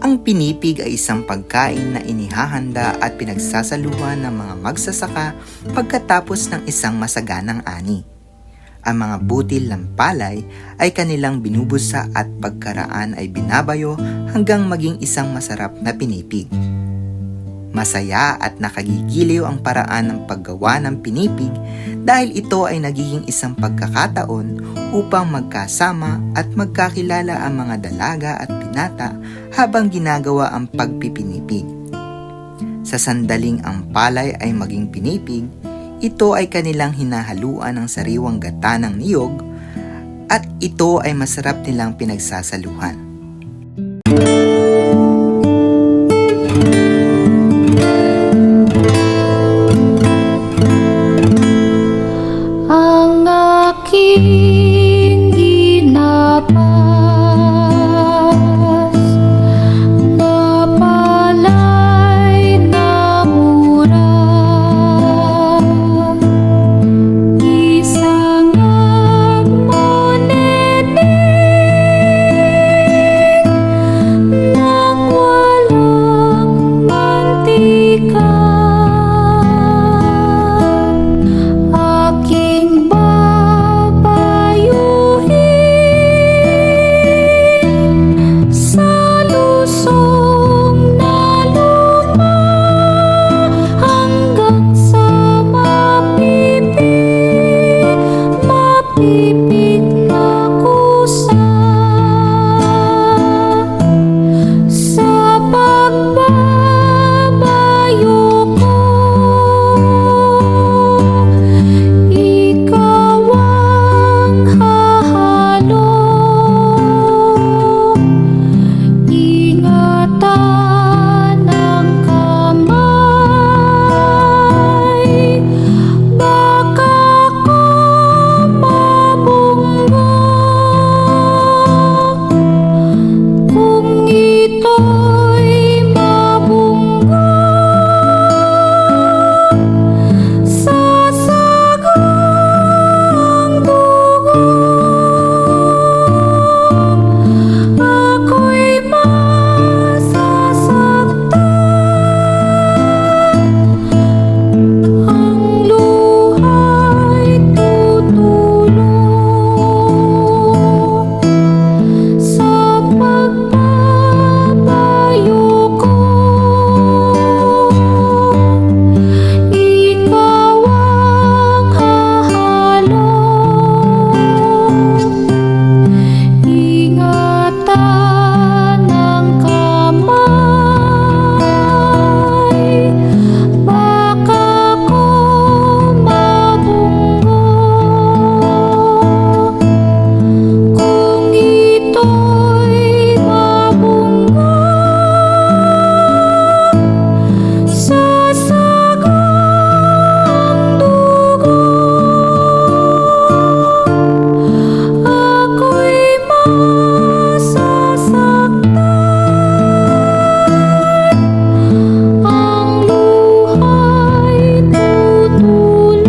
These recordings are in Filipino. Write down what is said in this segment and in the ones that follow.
Ang pinipig ay isang pagkain na inihahanda at pinagsasaluhan ng mga magsasaka pagkatapos ng isang masaganang ani. Ang mga butil ng palay ay kanilang binubusa at pagkaraan ay binabayo hanggang maging isang masarap na pinipig. Masaya at nakagigiliw ang paraan ng paggawa ng pinipig dahil ito ay nagiging isang pagkakataon upang magkasama at magkakilala ang mga dalaga at binata habang ginagawa ang pagpipinipig. Sa sandaling ang palay ay maging pinipig, ito ay kanilang hinahaluan ng sariwang gata ng niyog at ito ay masarap nilang pinagsasaluhan. Ang aking ginapas na palay na mura, isang agmoneneng nang walang mantika. Aking babayuhin sa lusong na luma hanggang sa mapipig na kusa. Sa pagbabayo ko, ikaw ang hahalo. Ingatan ang kamay, baka ako mabunggo. Kung ito'y mabunggo, sasagang dugo. Ako'y masasaktan, ang luha'y tutulong. Sa pagbabayo ko, ikaw ang hahalo. Ingatan ang kamay, baka ako mabunggo. Kung ito'y mabunggo, sasagang dugo. Ako'y masasaktan, ang luha'y tutulong.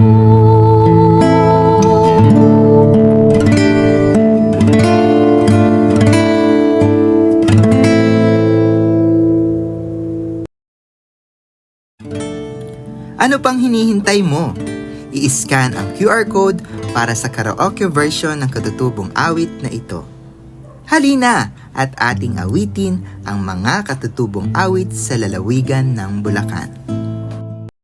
Ano pang hinihintay mo? I-scan ang QR code para sa karaoke version ng katutubong awit na ito. Halina at ating awitin ang mga katutubong awit sa lalawigan ng Bulacan.